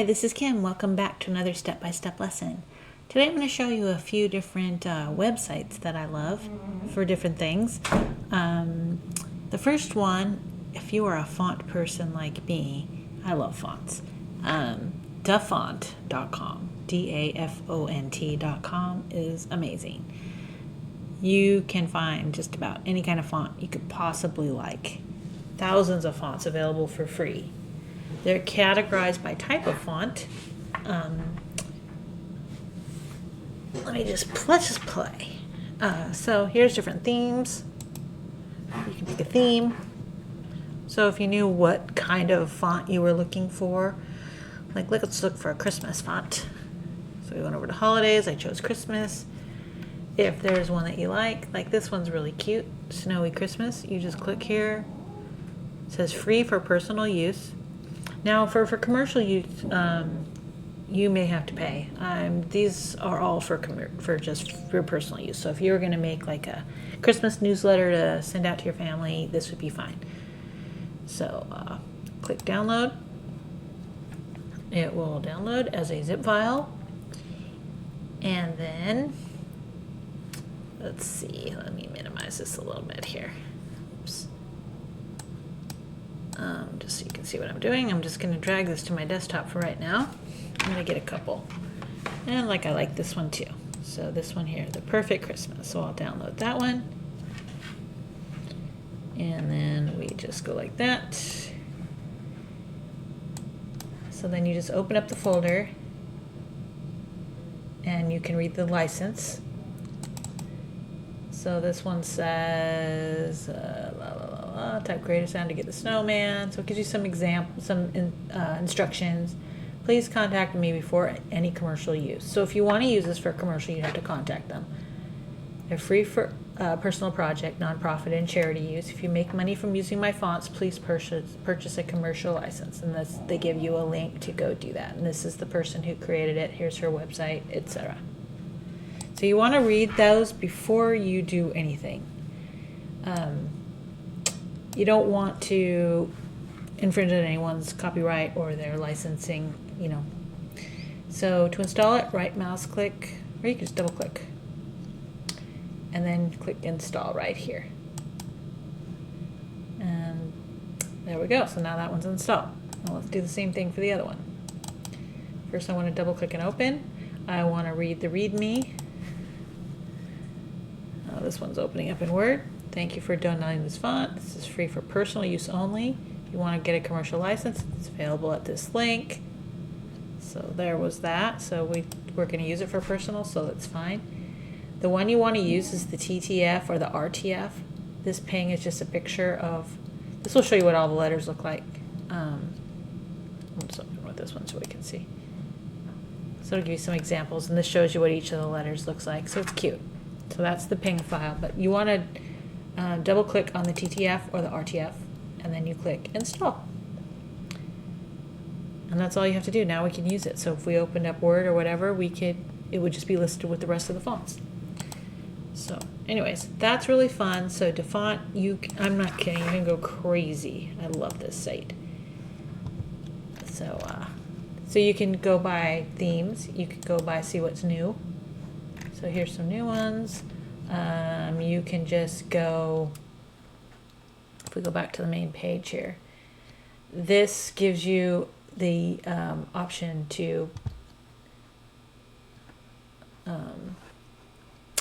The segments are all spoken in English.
this is Kim. Welcome back to another step-by-step lesson. Today I'm going to show you a few different websites that I love for different things. The first one, if you are a font person like me, I love fonts. Dafont.com, DAFONT.com is amazing. You can find just about any kind of font you could possibly like. Thousands of fonts available for free. They're categorized by type of font. Let's just play. So here's different themes. You can pick a theme. So if you knew what kind of font you were looking for, like let's look for a Christmas font. So we went over to holidays. I chose Christmas. If there's one that you like this one's really cute, Snowy Christmas, you just click here. It says free for personal use. Now, for commercial use, you may have to pay. These are all for just for personal use. So if you were going to make like a Christmas newsletter to send out to your family, this would be fine. So click download. It will download as a zip file. And then, let's see, let me minimize this a little bit here. Oops. Just so you can see what I'm doing, I'm just going to drag this to my desktop for right now. I'm going to get a couple. And I like this one too. So this one here, The Perfect Christmas. So I'll download that one. And then we just go like that. So then you just open up the folder and you can read the license. So this one says, type creator sound to get the snowman. So it gives you some instructions. Please contact me before any commercial use. So if you want to use this for commercial, you have to contact them. They're free for personal project, nonprofit, and charity use. If you make money from using my fonts, please purchase a commercial license. And they give you a link to go do that. And this is the person who created it. Here's her website, etc. So you want to read those before you do anything. You don't want to infringe on anyone's copyright or their licensing, So to install it, right mouse click, or you can just double click. And then click install right here. And there we go. So now that one's installed. Now let's do the same thing for the other one. First I want to double click and open. I want to read the README. This one's opening up in Word. Thank you for downloading this font. This is free for personal use only. If you want to get a commercial license, it's available at this link. So there was that. So we're going to use it for personal, so that's fine. The one you want to use is the TTF or the RTF. This ping is just a picture of, this will show you what all the letters look like. I'm just open with this one so we can see. So it'll give you some examples, and this shows you what each of the letters looks like. So it's cute. So that's the ping file, but you want to double click on the TTF or the RTF, and then you click install. And that's all you have to do. Now we can use it. So if we opened up Word or whatever, it would just be listed with the rest of the fonts. So anyways, that's really fun. So Dafont, I'm not kidding, you can go crazy. I love this site. So you can go by themes. You could go by see what's new. So here's some new ones. You can just go, if we go back to the main page here, this gives you the option to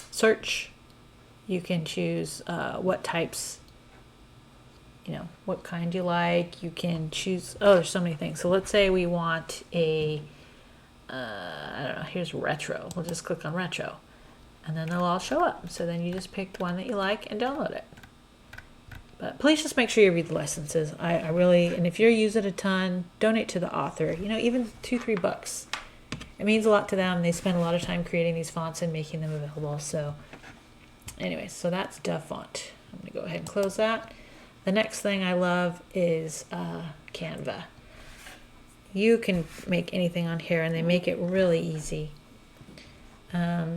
search. You can choose what types, what kind you like. You can choose, there's so many things. So let's say we want I don't know, here's retro. We'll just click on retro. And then they'll all show up. So then you just pick one that you like and download it. But please just make sure you read the licenses. I really, and if you use it a ton, donate to the author. Even $2-3. It means a lot to them. They spend a lot of time creating these fonts and making them available. So anyway, so that's Dafont. I'm going to go ahead and close that. The next thing I love is Canva. You can make anything on here, and they make it really easy.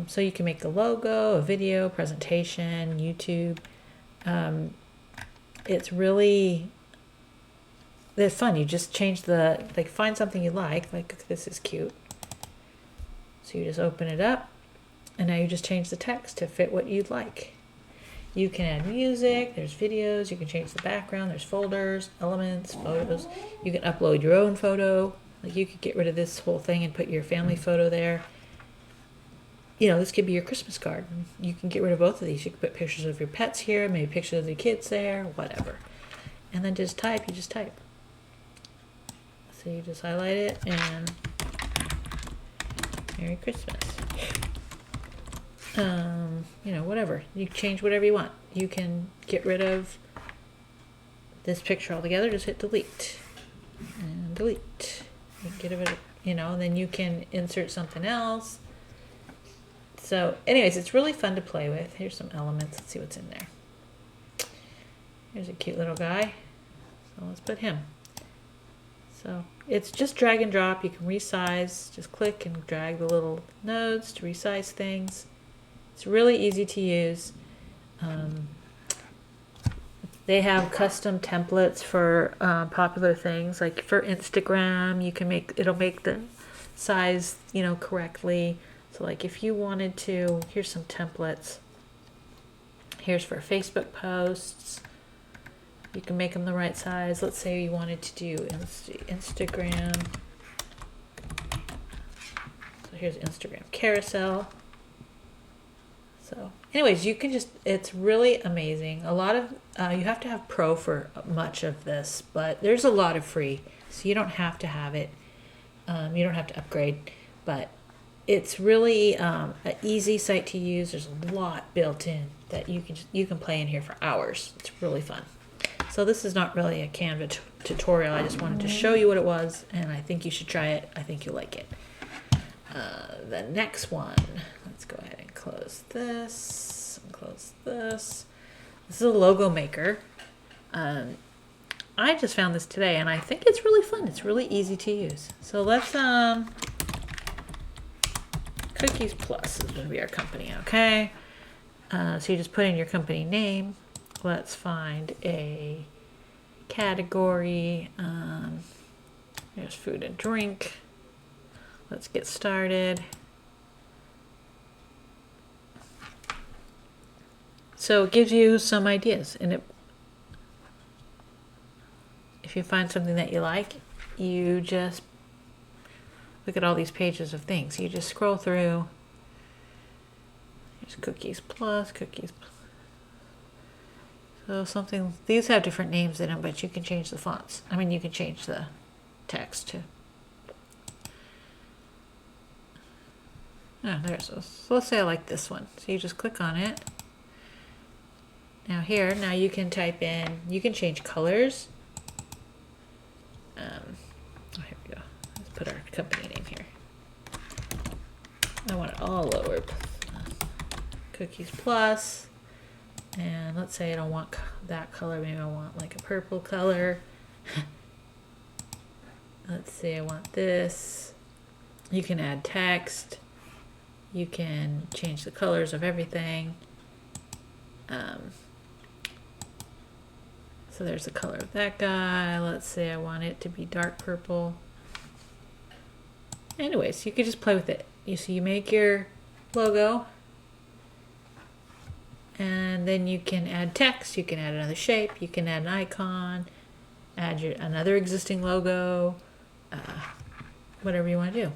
So you can make a logo, a video, presentation, YouTube. It's really, they're fun. You just change the, like, find something you like this is cute. So you just open it up, and now you just change the text to fit what you'd like. You can add music, there's videos, you can change the background, there's folders, elements, photos. You can upload your own photo. Like, you could get rid of this whole thing and put your family photo there. You know, this could be your Christmas card. You can get rid of both of these. You can put pictures of your pets here, maybe pictures of the kids there, whatever. And then just type, you just type. So you just highlight it and Merry Christmas. You know, whatever. You change whatever you want. You can get rid of this picture altogether. Just hit delete. And delete. You get rid of it, you know, and then you can insert something else. So anyways, it's really fun to play with. Here's some elements. Let's see what's in there. Here's a cute little guy. So let's put him. So it's just drag and drop. You can resize. Just click and drag the little nodes to resize things. It's really easy to use. They have custom templates for popular things, like for Instagram. You can make, it'll make the size, you know, correctly. So like if you wanted to, here's some templates. Here's for Facebook posts. You can make them the right size. Let's say you wanted to do Instagram. So here's Instagram carousel. So anyways, you can just, it's really amazing. A lot of, you have to have pro for much of this, but there's a lot of free. So you don't have to have it. You don't have to upgrade, but it's really an easy site to use. There's a lot built in that you can play in here for hours. It's really fun. So this is not really a Canva tutorial. I just wanted to show you what it was, and I think you should try it. I think you'll like it. The next one, let's go ahead and close this and close this. This is a logo maker. I just found this today, and I think it's really fun. It's really easy to use. So let's Cookies Plus is going to be our company, okay? So you just put in your company name. Let's find a category. There's food and drink. Let's get started. So it gives you some ideas, and if you find something that you like, you just look at all these pages of things. You just scroll through. There's Cookies Plus, Cookies Plus. So something, these have different names in them, but you can change the fonts. I mean, you can change the text too. Oh, there's those. So let's say I like this one. So you just click on it. Now here, now you can type in, you can change colors. Oh, here we go. Let's put our company name here. I want it all lower. Cookies Plus. And let's say I don't want that color. Maybe I want like a purple color. Let's say I want this. You can add text. You can change the colors of everything. So there's the color of that guy. Let's say I want it to be dark purple. Anyways, you can just play with it. You see, you make your logo, and then you can add text. You can add another shape. You can add an icon. Add another existing logo. Whatever you want to do.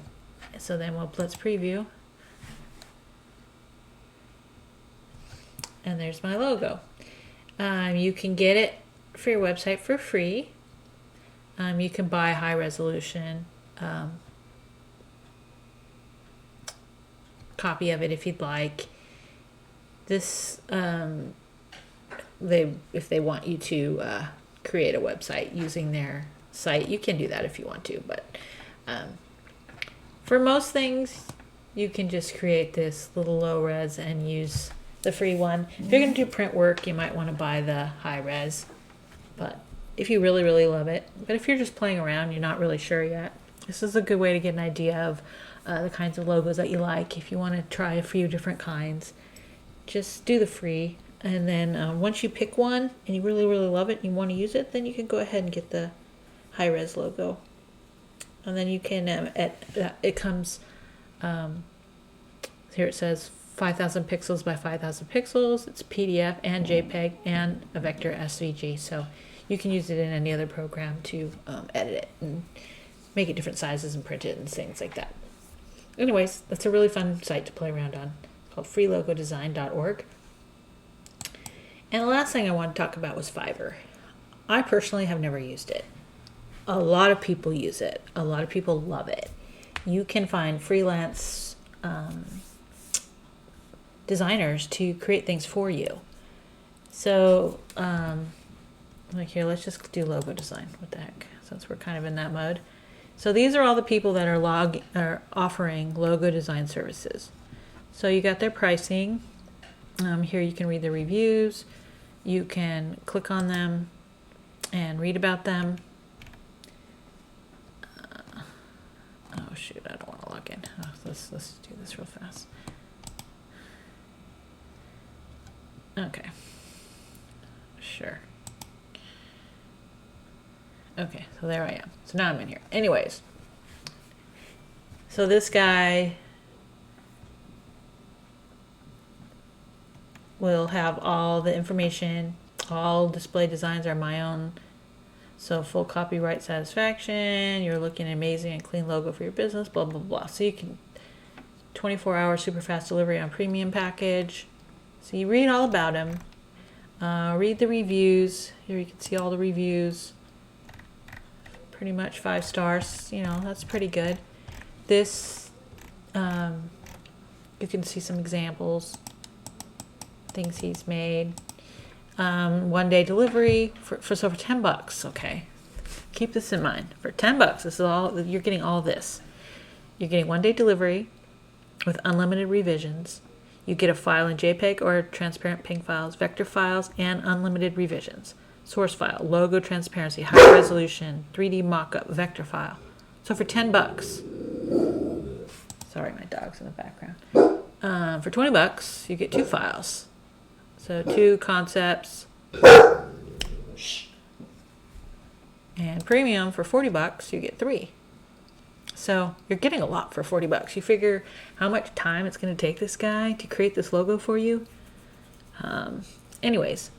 So then let's preview. And there's my logo. You can get it for your website for free. You can buy high resolution copy of it if you'd like. This, if they want you to create a website using their site, you can do that if you want to. But for most things, you can just create this little low res and use the free one. If you're going to do print work, you might want to buy the high res. But if you really, really love it, but if you're just playing around, you're not really sure yet, this is a good way to get an idea of the kinds of logos that you like. If you want to try a few different kinds, just do the free. And then once you pick one and you really, really love it and you want to use it, then you can go ahead and get the high-res logo. And then you can, it comes, here it says 5,000 pixels by 5,000 pixels. It's PDF and JPEG and a vector SVG. So you can use it in any other program to edit it and make it different sizes and print it and things like that. Anyways, that's a really fun site to play around on. It's called freelogodesign.org. And the last thing I want to talk about was Fiverr. I personally have never used it. A lot of people use it. A lot of people love it. You can find freelance designers to create things for you. So, like here, let's just do logo design. What the heck? Since we're kind of in that mode. So these are all the people that are offering logo design services. So you got their pricing. Here you can read the reviews. You can click on them and read about them. Oh shoot, I don't want to log in. Oh, let's do this real fast. Okay. Sure. Okay, so there I am. So now I'm in here. Anyways, so this guy will have all the information. All display designs are my own. So full copyright satisfaction. You're looking amazing and clean logo for your business. Blah blah blah. So you can 24-hour super fast delivery on premium package. So you read all about him. Read the reviews. Here you can see all the reviews. Pretty much 5 stars. You know, that's pretty good. This, you can see some examples, things he's made. 1-day delivery for $10. Okay, keep this in mind. For $10, this is all you're getting. All this, you're getting 1-day delivery with unlimited revisions. You get a file in JPEG or transparent PNG files, vector files, and unlimited revisions. Source file, logo transparency, high resolution, 3D mockup, vector file. So for $10, sorry, my dog's in the background. For $20, you get 2 files. So 2 concepts. And premium for $40, you get 3. So you're getting a lot for $40. You figure how much time it's going to take this guy to create this logo for you. Anyways,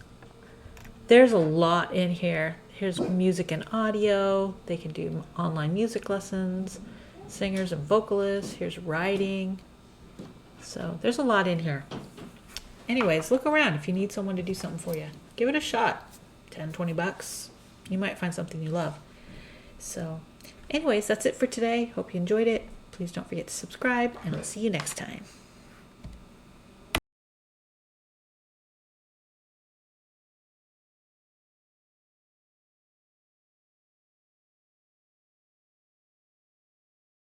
there's a lot in here. Here's music and audio. They can do online music lessons, singers and vocalists. Here's writing. So there's a lot in here. Anyways, look around if you need someone to do something for you. Give it a shot. $10, $20. You might find something you love. So anyways, that's it for today. Hope you enjoyed it. Please don't forget to subscribe, and I'll see you next time.